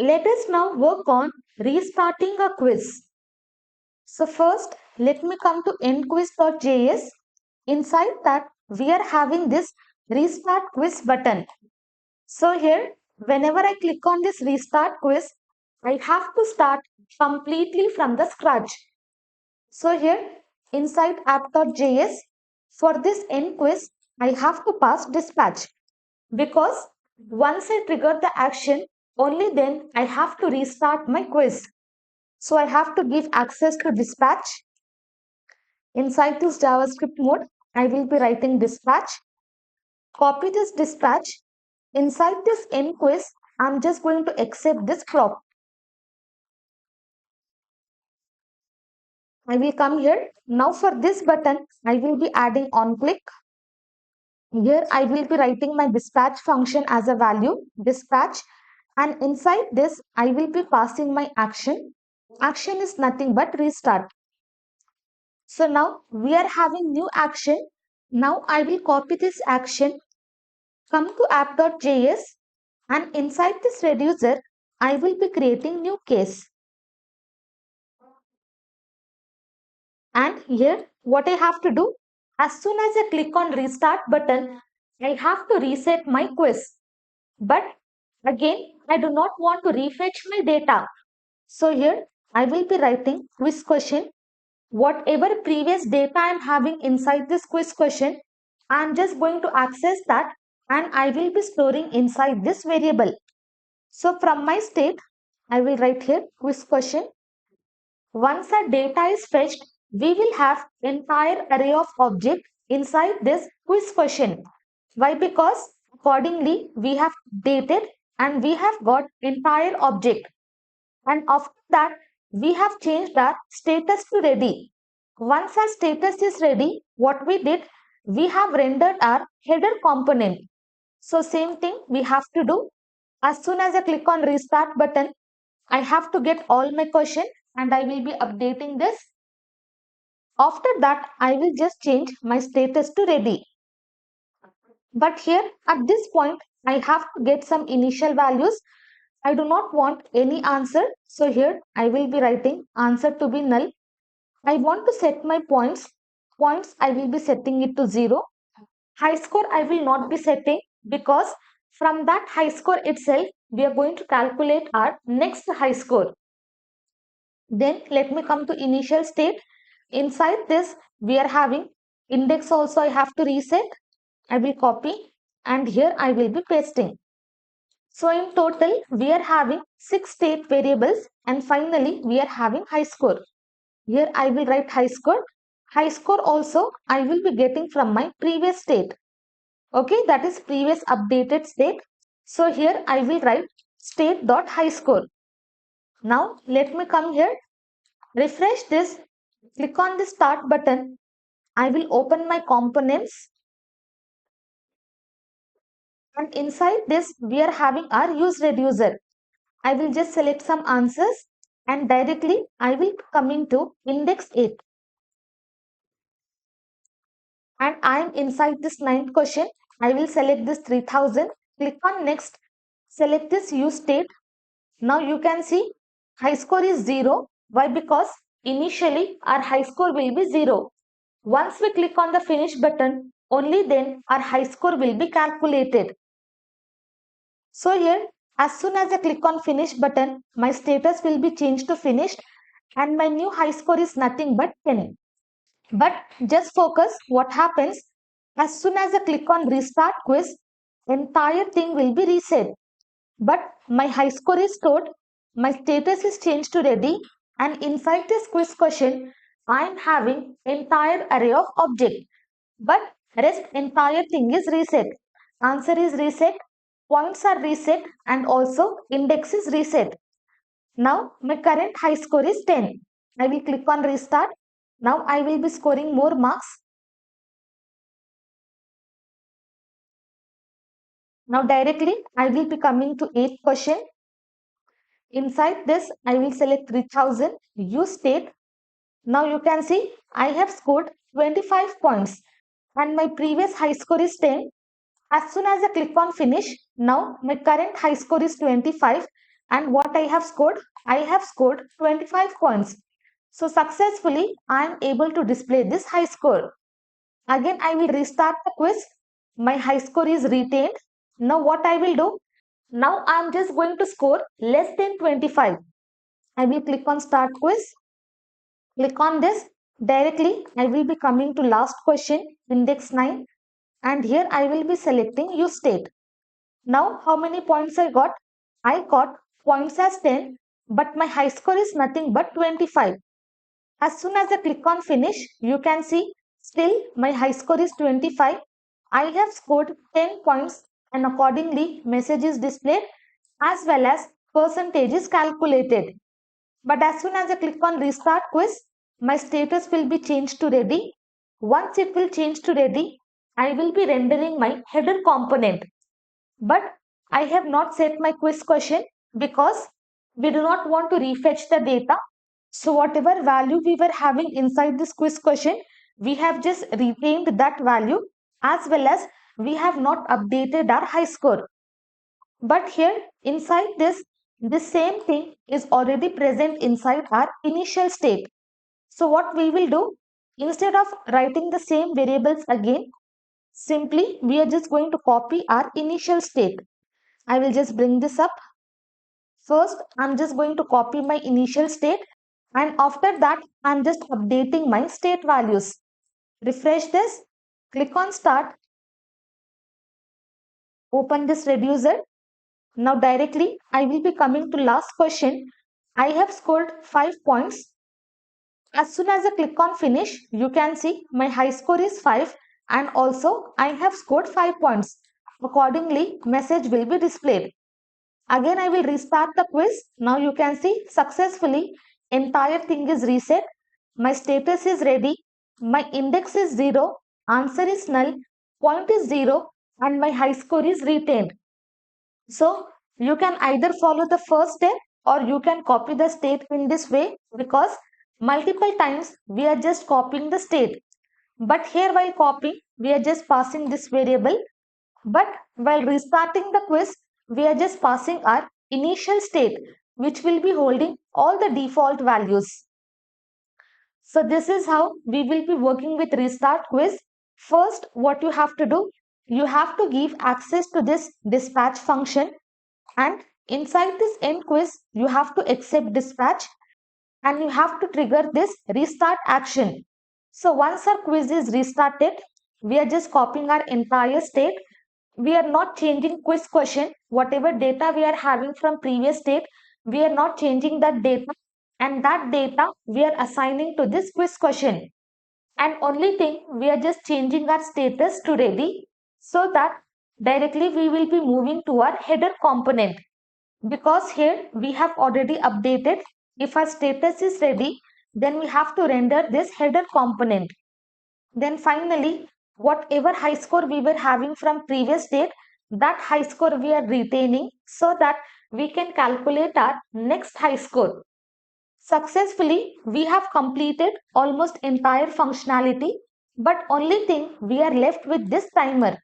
Let us now work on restarting a quiz. So first, let me come to endquiz.js. Inside that, we are having this restart quiz button. So here, whenever I click on this restart quiz, I have to start completely from the scratch. So here, inside app.js, for this end quiz, I have to pass dispatch because once I trigger the action, only then I have to restart my quiz. So I have to give access to dispatch. Inside this JavaScript mode, I will be writing dispatch. Copy this dispatch. Inside this end quiz, I'm just going to accept this prop. I will come here. Now for this button, I will be adding on click. Here I will be writing my dispatch function as a value, dispatch, and inside this I will be passing my action. Action is nothing but restart. So now we are having new action. Now I will copy this action, come to app.js, and inside this reducer, I will be creating new case. And here what I have to do, as soon as I click on restart button, I have to reset my quiz. But again, I do not want to refetch my data. So here I will be writing quiz question. Whatever previous data I am having inside this quiz question, I am just going to access that and I will be storing inside this variable. So from my state, I will write here quiz question. Once our data is fetched, we will have entire array of objects inside this quiz question. Why? Because accordingly we have dated and we have got entire object. And after that, we have changed our status to ready. Once our status is ready, what we did, we have rendered our header component. So same thing we have to do. As soon as I click on restart button, I have to get all my question and I will be updating this. After that, I will just change my status to ready. But here at this point, I have to get some initial values. I do not want any answer. So here I will be writing answer to be null. I want to set my points. Points I will be setting it to 0. High score I will not be setting because from that high score itself, we are going to calculate our next high score. Then let me come to initial state. Inside this, we are having index also I have to reset. I will copy and here I will be pasting. So in total, we are having 6 state variables and finally we are having high score. Here I will write high score. High score also I will be getting from my previous state. Okay, that is previous updated state. So here I will write state.highscore. Now let me come here, refresh this, click on the start button. I will open my components. And inside this, we are having our use reducer. I will just select some answers and directly I will come into index 8. And I am inside this ninth question. I will select this 3000. Click on next. Select this use state. Now you can see high score is 0. Why? Because initially our high score will be 0. Once we click on the finish button, only then our high score will be calculated. So here, as soon as I click on finish button, my status will be changed to finished and my new high score is nothing but 10. But just focus what happens as soon as I click on restart quiz, entire thing will be reset. But my high score is stored, my status is changed to ready and inside this quiz question, I am having entire array of object. But rest entire thing is reset. Answer is reset, points are reset and also index is reset. Now my current high score is 10. I will click on restart. Now I will be scoring more marks. Now directly I will be coming to 8th question. Inside this I will select 3000, use state. Now you can see I have scored 25 points and my previous high score is 10. As soon as I click on finish, now my current high score is 25 And what I have scored? I have scored 25 points. So successfully, I am able to display this high score. Again, I will restart the quiz. My high score is retained. Now what I will do? Now I am just going to score less than 25. I will click on start quiz. Click on this. Directly, I will be coming to last question, index 9. And here I will be selecting use state. Now, how many points I got? I got points as 10, but my high score is nothing but 25. As soon as I click on finish, you can see still my high score is 25. I have scored 10 points and accordingly message is displayed as well as percentage is calculated. But as soon as I click on restart quiz, my status will be changed to ready. Once it will change to ready, I will be rendering my header component. But I have not set my quiz question because we do not want to refetch the data. So whatever value we were having inside this quiz question, we have just retained that value as well as we have not updated our high score. But here inside this same thing is already present inside our initial state. So what we will do, instead of writing the same variables again, simply we are just going to copy our initial state. I will just bring this up. First, I'm just going to copy my initial state, and after that, I'm just updating my state values. Refresh this, click on start, open this reducer. Now directly, I will be coming to last question. I have scored 5 points. As soon as I click on finish, you can see my high score is 5 and also I have scored 5 points. Accordingly, message will be displayed. Again, I will restart the quiz. Now you can see successfully entire thing is reset. My status is ready. My index is 0. Answer is null. Point is 0 and my high score is retained. So you can either follow the first step or you can copy the state in this way because multiple times we are just copying the state. But here while copying, we are just passing this variable. But while restarting the quiz, we are just passing our initial state, which will be holding all the default values. So this is how we will be working with restart quiz. First, what you have to do, you have to give access to this dispatch function, and inside this end quiz, you have to accept dispatch and you have to trigger this restart action. So once our quiz is restarted, we are just copying our entire state. We are not changing quiz question. Whatever data we are having from previous state, we are not changing that data, and that data we are assigning to this quiz question. And only thing, we are just changing our status to ready so that directly we will be moving to our header component. Because here we have already updated, if our status is ready, then we have to render this header component. Then finally, whatever high score we were having from previous date, that high score we are retaining so that we can calculate our next high score. Successfully, we have completed almost entire functionality, but only thing we are left with this timer.